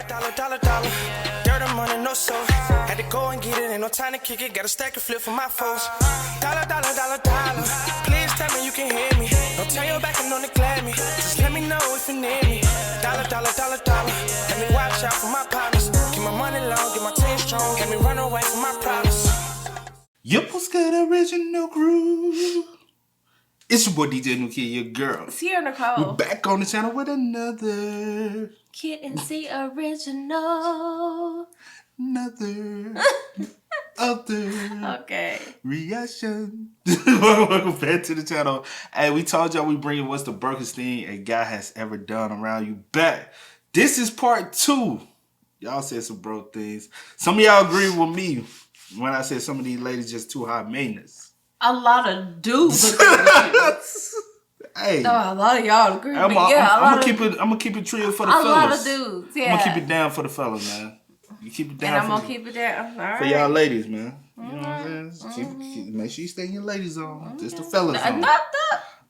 Dollar. Dirt and money, no soul. Had to go and get it, ain't no time to kick it. Got a stack and flip for my foes. Dollar. Please tell me you can hear me. Don't turn your back and don't neglect me. Just let me know if you need me. Dollar. Let me watch out for my partners. Keep my money long, get my team strong. Let me run away from my problems. Yup, what's good, original groove? It's your boy DJ New Kid, your girl. It's here, Nicole. We're back on the channel with another Kid and C original. Other Okay. reaction. Welcome back to the channel. Hey, we told y'all we bring you what's the Brokest thing a guy has ever done around you back. This is part 2. Y'all said some broke things. Some of y'all agree with me when I said some of these ladies just too high maintenance. A lot of dudes agree with you. Hey, No, a lot of y'all agree with me. I'm gonna keep it trio for the fellas. A lot of dudes, yeah. I'm gonna keep it down for the fellas, man. You keep it down. And I'm gonna keep it down. All right. For y'all ladies, man. You know what I'm saying? Make sure you stay in your ladies on. Just the fellas on. Not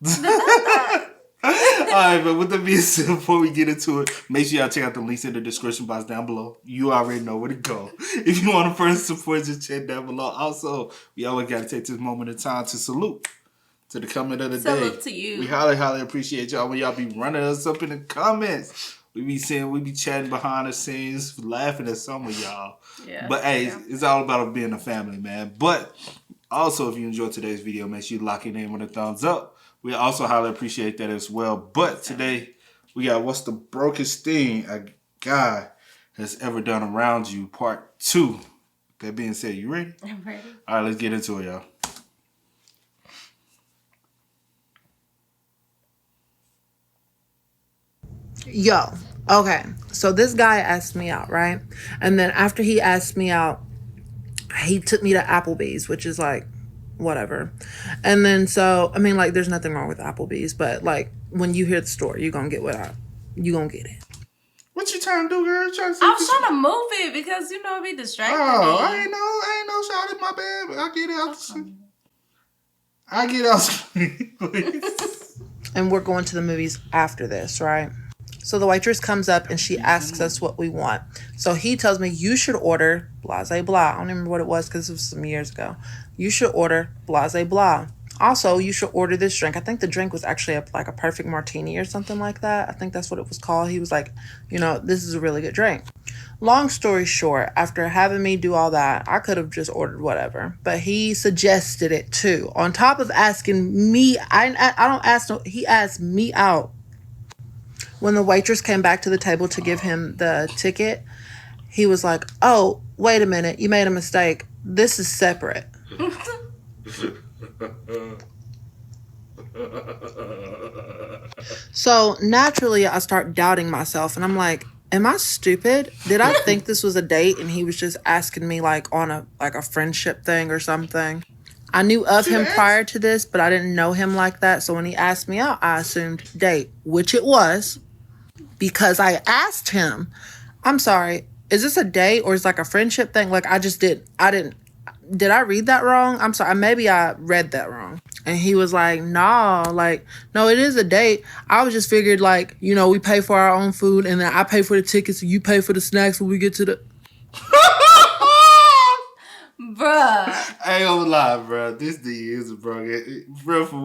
that. Alright, but with that being said, before we get into it, make sure y'all check out the links in the description box down below. You already know where to go. If you want to first support, just check down below. Also, we always got to take this moment of time to salute to the comment of the day. Salute to you. We highly appreciate y'all when y'all be running us up in the comments. We be chatting behind the scenes, laughing at some of y'all. Yeah. But hey, it's all about being a family, man. But also, if you enjoyed today's video, make sure you lock your name with a thumbs up. We also highly appreciate that as well. But today, we got what's the brokest thing a guy has ever done around you, part 2. That being said, you ready? I'm ready. All right, let's get into it, y'all. Yo, okay, so this guy asked me out, right? And then after he asked me out, he took me to Applebee's, which is like, whatever. And then so, I mean, like, there's nothing wrong with Applebee's, but like, when you hear the story, you're gonna get you gonna get it. What you trying to do, girl? I was trying to move it because, you know, it'd be distracting me. I ain't know, shawty, my bad. I get it out the screen. I get it out the screen, please. And we're going to the movies after this, right? So the waitress comes up and she asks us what we want. So he tells me, you should order blah, blah, blah. I don't remember what it was because it was some years ago. You should order blah, blah, blah. Also, you should order this drink. I think the drink was actually like a perfect martini or something like that. I think that's what it was called. He was like, you know, this is a really good drink. Long story short, after having me do all that, I could have just ordered whatever. But he suggested it too. On top of asking me, he asked me out. When the waitress came back to the table to give him the ticket, he was like, oh, wait a minute, you made a mistake. This is separate. So naturally, I start doubting myself, and I'm like, am I stupid? Did I think this was a date and he was just asking me like on a friendship thing or something? I knew of him prior to this, but I didn't know him like that. So when he asked me out, I assumed date, which it was, because I asked him, I'm sorry, is this a date or is it like a friendship thing? Like did I read that wrong? I'm sorry, maybe I read that wrong. And he was like, no, it is a date. I was just figured like, you know, we pay for our own food and then I pay for the tickets and you pay for the snacks when we get to the... Bruh. I ain't gonna lie, bro. This thing is a bro. For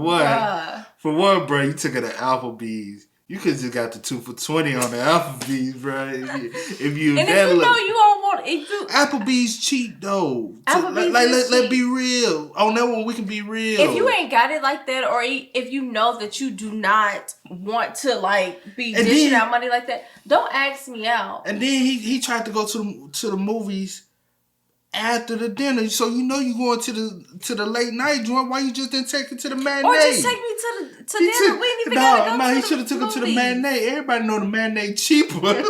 one, bro, you took it to Applebee's. You could just got the 2 for $20 on the Applebee's, bro. If you know you don't want it, Applebee's cheap though. Let's be real. On that one, we can be real. If you ain't got it like that, or if you know that you do not want to like be dishing out money like that, don't ask me out. And then he tried to go to the movies after the dinner, so you know you going to the late night joint. Why you just didn't take it to the matinee? Or just take me to dinner. We ain't even gotta go he should have took it to the matinee. Everybody know the matinee cheaper.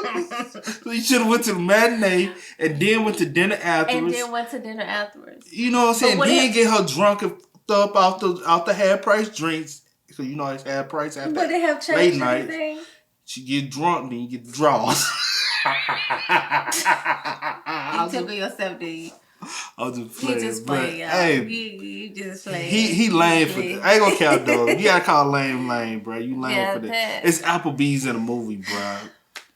So he should have went to the matinee and then went to dinner afterwards. You know what I'm saying? Then get her drunk and throw up off the half price drinks. So you know it's half price after but they have late changed night. Everything. She get drunk, then you get the draws. You tickle yourself, dude. I'm just playing. You just play, y'all. Hey, you just play. He lame for this. I ain't gonna count though. You gotta call lame, bro. You lame for this. It's Applebee's in a movie, bro.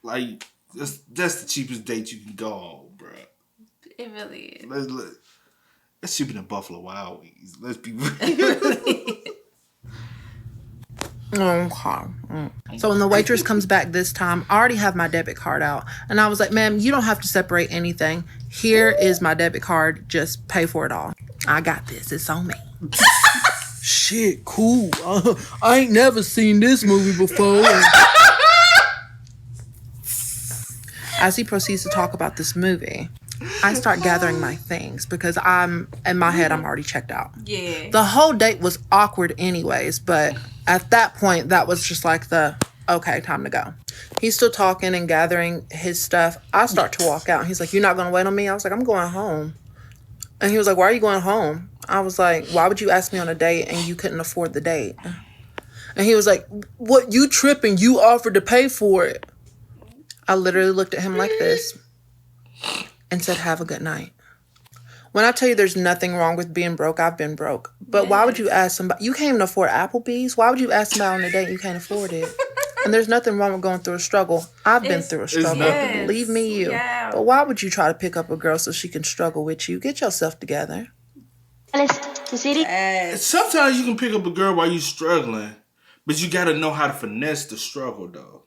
Like, That's the cheapest date you can go on, bro. It really is. That's cheaper than Buffalo Wild Wings. Let's be Okay. So when the waitress comes back this time, I already have my debit card out. And I was like, ma'am, you don't have to separate anything. Here is my debit card. Just pay for it all. I got this. It's on me. Shit, cool. I ain't never seen this movie before. As he proceeds to talk about this movie, I start gathering my things because in my head, I'm already checked out. Yeah. The whole date was awkward anyways, but at that point, that was just like okay, time to go. He's still talking and gathering his stuff. I start to walk out. He's like, you're not going to wait on me? I was like, I'm going home. And he was like, why are you going home? I was like, why would you ask me on a date and you couldn't afford the date? And he was like, what, you tripping? You offered to pay for it. I literally looked at him like this and said, have a good night. When I tell you there's nothing wrong with being broke, I've been broke. But why would you ask somebody, you can't even afford Applebee's? Why would you ask somebody on a date and you can't afford it? And there's nothing wrong with going through a struggle. I've been through a struggle. Believe me, you. Yeah. But why would you try to pick up a girl so she can struggle with you? Get yourself together. Sometimes you can pick up a girl while you're struggling, but you got to know how to finesse the struggle, though.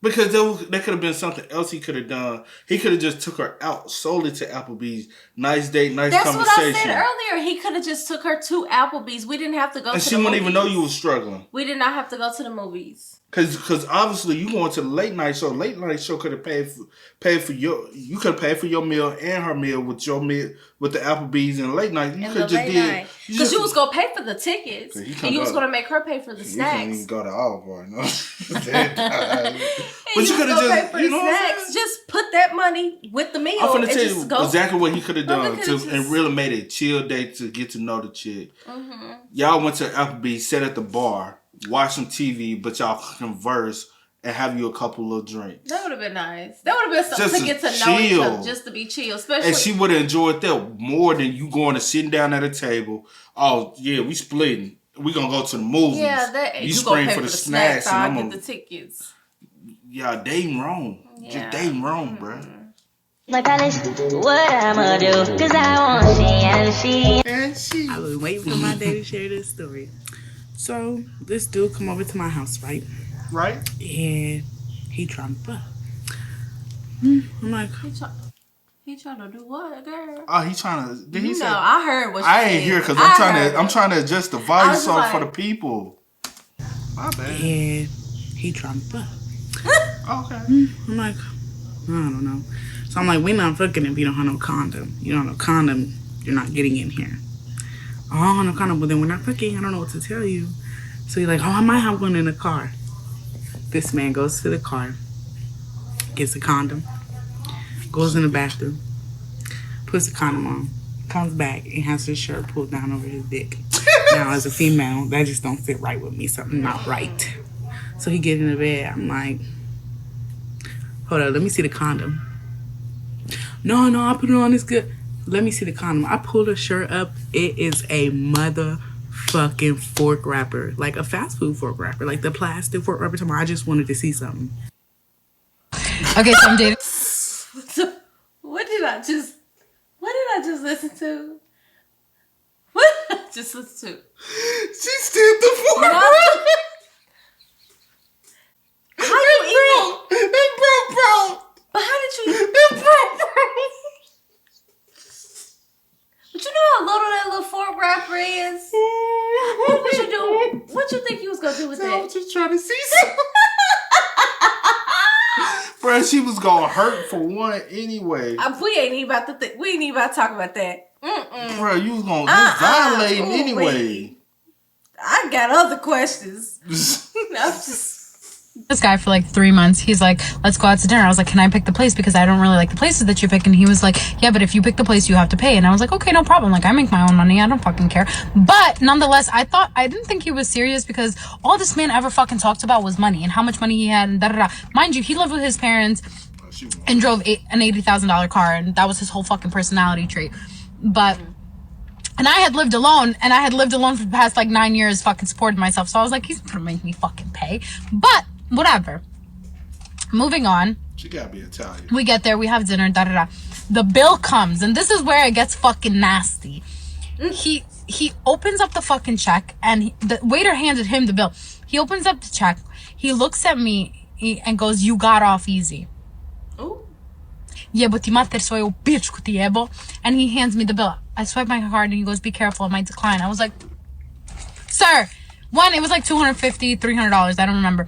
Because that could have been something else he could have done. He could have just took her out solely to Applebee's. Nice date, nice conversation. That's what I said earlier. He could have just took her to Applebee's. We didn't have to go to the movies. And she wouldn't even know you were struggling. We did not have to go to the movies. Because obviously you going to the late night show. Late night show could have paid for your. You could have paid for your meal and her meal with your meal with the Applebee's and late night. You could just did because you was gonna pay for the tickets and you was gonna make her pay for the snacks. You can't even go to Olive Bar, no. But you could have just pay for the snacks. Just put that money with the meal. I'm gonna tell you exactly what he could have done and really made it a chill day to get to know the chick. Mm-hmm. Y'all went to Applebee's, sat at the bar, watch some TV, but y'all converse and have you a couple of drinks. That would have been nice. That would have been something to get to know each other, just to be chill. Especially, and she would have enjoyed that more than you going to sitting down at a table. Oh yeah, we splitting. We gonna go to the movies. Yeah, that you spring for the snacks and I'm gonna get the tickets. Y'all dating wrong. Yeah. Just dating wrong, bro. My palace, what I'ma do? Cause I want she. I was waiting for my day to share this story. So this dude come over to my house, right? Right. And he trying to fuck. I'm like, he trying to do what, girl? Oh, he trying to. Did he say? No, I heard what. I ain't here because I'm trying to adjust the voice off for the people. My bad. And he trying to fuck. Okay. I'm like, I don't know. So I'm like, we not fucking if you don't have no condom. You don't have no condom, you're not getting in here. Oh, I don't have no condom, but then we're not fucking. I don't know what to tell you. So he's like, oh, I might have one in the car. This man goes to the car, gets a condom, goes in the bathroom, puts the condom on, comes back and has his shirt pulled down over his dick. Now, as a female, that just don't fit right with me. Something not right. So he get in the bed. I'm like, hold on, let me see the condom. No, I put it on. It's good. Let me see the condom. I pull the shirt up. It is a motherfucking fork wrapper. Like a fast food fork wrapper. Like the plastic fork wrapper. I just wanted to see something. Okay, so I'm dating. What did I just listen to? What did I just listen to? She still the fork wrapper. How you even? It broke, bro. But how did you? It broke, bro. But you know how little that little fork wrapper is? What was you doing? What you think you was gonna do with that? I was just trying to see something. Bro, she was gonna hurt for one anyway. We ain't even about to talk about that. Bro, you was gonna get violating anyway. I got other questions. I'm just. This guy for like 3 months. He's like, let's go out to dinner. I was like, can I pick the place? Because I don't really like the places that you pick. And he was like, yeah, but if you pick the place, you have to pay. And I was like, okay, no problem. Like, I make my own money. I don't fucking care. But nonetheless, I didn't think he was serious because all this man ever fucking talked about was money and how much money he had and da-da-da. Mind you, he lived with his parents and drove an $80,000 car. And that was his whole fucking personality trait. But... And I had lived alone for the past like 9 years, fucking supporting myself. So I was like, he's not gonna make me fucking pay. But whatever. Moving on. She gotta be Italian. We get there, we have dinner, da da da. The bill comes, and this is where it gets fucking nasty. He opens up the fucking check, and the waiter handed him the bill. He opens up the check. He looks at me and goes, "You got off easy." Ooh. Jebo ti mater svoju pičku ti jebo. And he hands me the bill. I swipe my card and he goes, "Be careful, it might decline." I was like, "Sir," it was like $250, $300. I don't remember.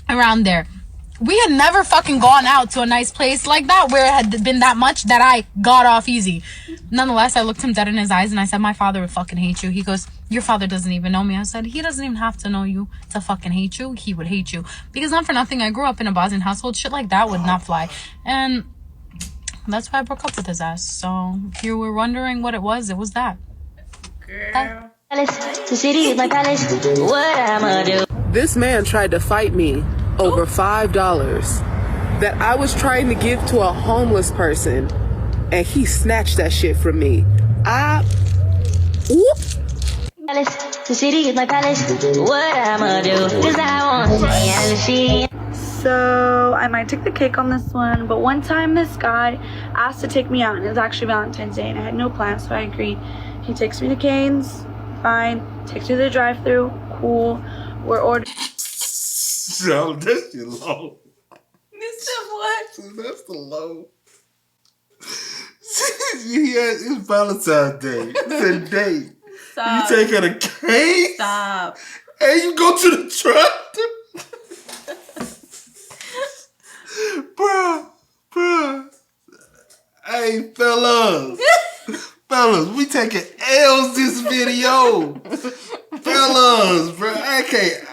Around there. We had never fucking gone out to a nice place like that where it had been that much that I got off easy. Nonetheless, I looked him dead in his eyes and I said, "My father would fucking hate you." He goes, "Your father doesn't even know me." I said, "He doesn't even have to know you to fucking hate you. He would hate you." Because not for nothing, I grew up in a Bosnian household. Shit like that would not fly. And that's why I broke up with his ass. So if you were wondering what it was that. Girl. The city is my palace. What I'ma do? This man tried to fight me over $5 that I was trying to give to a homeless person, and he snatched that shit from me. The city is my palace. What I'ma do? 'Cause I want see. So I might take the cake on this one, but one time this guy asked to take me out, and it was actually Valentine's Day, and I had no plans, so I agreed. He takes me to Cane's, fine. Takes me to the drive-thru, cool. We're ordering. So that's your low. You said what? That's the low. It's Valentine's Day. It's a date. Stop. You take her to Cane. Stop. And you go to the truck. Bruh. Hey, fellas. Fellas, we taking L's this video. Fellas, bro. I can't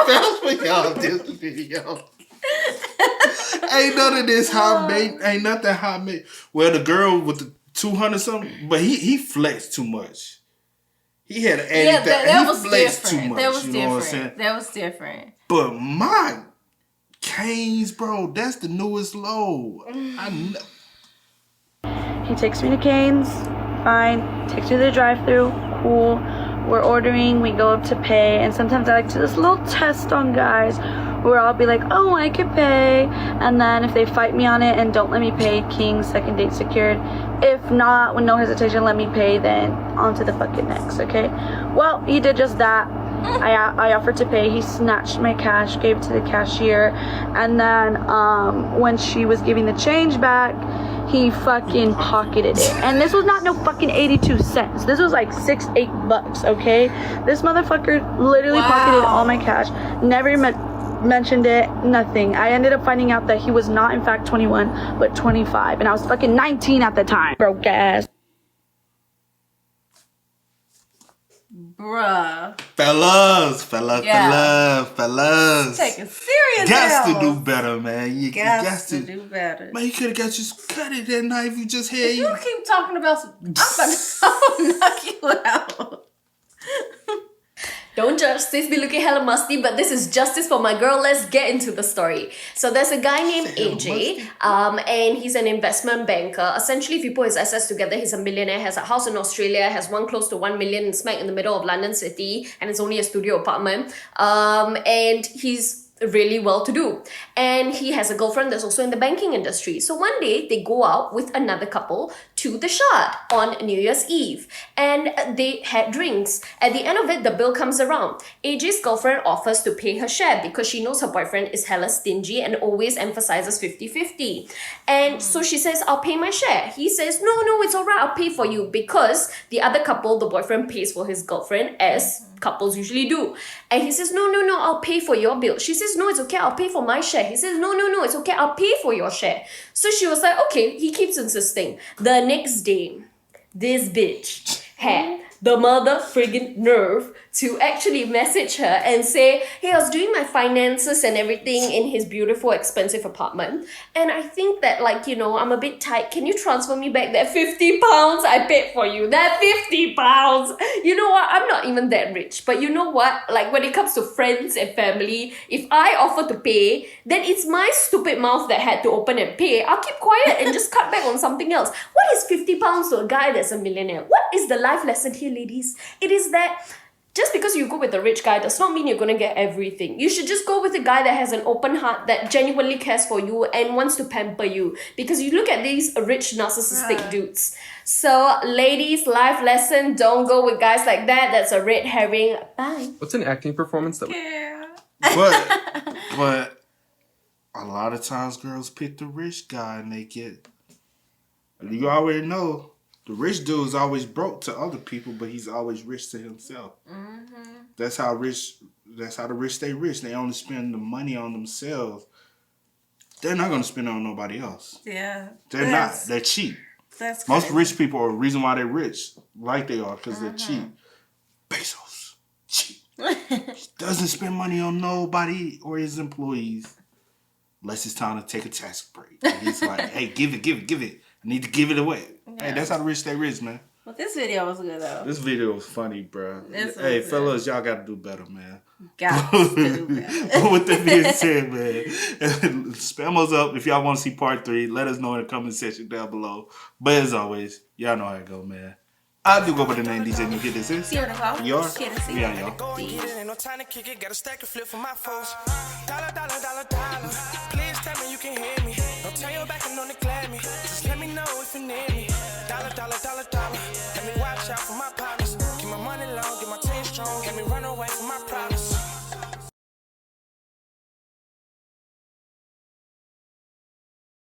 vouch for y'all this video. Ain't none of this hot mate. Ain't nothing hot mate. Well, the girl with the 200 something, but he flexed too much. He had an Yeah, that was flexed different. too much. That was you know what I'm saying? different. That was different. But my Cane's, bro, that's the newest low. He takes me to Cane's, fine. Takes me to the drive-thru, cool. We're ordering, we go up to pay, and sometimes I like to do this little test on guys where I'll be like, "Oh, I can pay," and then if they fight me on it and don't let me pay, king, second date secured. If not, with no hesitation, let me pay, then on to the fucking next, okay? Well, he did just that. I offered to pay. He snatched my cash, gave it to the cashier, and then when she was giving the change back, he fucking pocketed it. And this was not no fucking 82 cents. This was like $6-8, okay? This motherfucker literally pocketed all my cash. Never mentioned it, nothing. I ended up finding out that he was not in fact 21, but 25. And I was fucking 19 at the time. Broke ass. Bruh. Fellas. Take it serious. Got to do better, man. You got to do better. Man, you could have just cut it that knife you just had. You keep talking about some, I'll knock you out. Don't judge, sis be looking hella musty, but this is justice for my girl. Let's get into the story. So there's a guy named AJ, and he's an investment banker. Essentially, if you put his assets together, he's a millionaire, has a house in Australia, has one close to 1 million smack in the middle of London City, and it's only a studio apartment. And he's really well to do, and he has a girlfriend that's also in the banking industry. So one day they go out with another couple to the Shard on New Year's Eve, and they had drinks. At the end of it, the bill comes around. AJ's girlfriend offers to pay her share because she knows her boyfriend is hella stingy and always emphasizes 50-50. And so she says, "I'll pay my share." He says, no, it's alright, I'll pay for you, because the other couple, the boyfriend pays for his girlfriend, as couples usually do. And he says, no, I'll pay for your bill. She says, "No, it's okay, I'll pay for my share." He says, no, it's okay, I'll pay for your share. So she was like, okay, he keeps insisting. The next day, this bitch had the mother friggin' nerve to actually message her and say, "Hey, I was doing my finances and everything in his beautiful, expensive apartment, and I think that, I'm a bit tight. Can you transfer me back that £50 I paid for you? That £50. You know what? I'm not even that rich. But you know what? Like, when it comes to friends and family, if I offer to pay, then it's my stupid mouth that had to open and pay. I'll keep quiet and just cut back on something else. What is £50 to a guy that's a millionaire? What is the life lesson here, ladies? It is that just because you go with a rich guy does not mean you're gonna get everything. You should just go with a guy that has an open heart, that genuinely cares for you and wants to pamper you. Because you look at these rich narcissistic dudes. So ladies, life lesson, don't go with guys like that. That's a red herring. Bye. What's an acting performance that But a lot of times girls pick the rich guy and they get, you already know, the rich dude is always broke to other people, but he's always rich to himself. That's how the rich stay rich. They only spend the money on themselves. They're not going to spend it on nobody else. Yeah. They're not. They're cheap. That's Most crazy. rich people are the reason why they're rich, like they are, because they're cheap. Bezos, cheap. Doesn't spend money on nobody or his employees unless it's time to take a tax break. And he's like, hey, give it. I need to give it away. Hey, that's how the rich stay rich, man. But this video was good though. This video was funny, bro. This Hey, was fellas, y'all got to do better, man. Got to do better. But with that being said, man, spam us up if y'all want to see part 3. Let us know in the comment section down below. But as always, y'all know how it go, man. I do go by the name DJ New. Get this is. You are? Yeah, y'all. Go and get it, ain't no time to kick it. Got a stack of flip for my folks. Dollar. Please tell me you can hear me. Don't turn your back and don't neglect me. Just let me know if you need me. Dollar. Let me watch out for my partners. Keep my money long, get my team strong. Let me run away from my problems.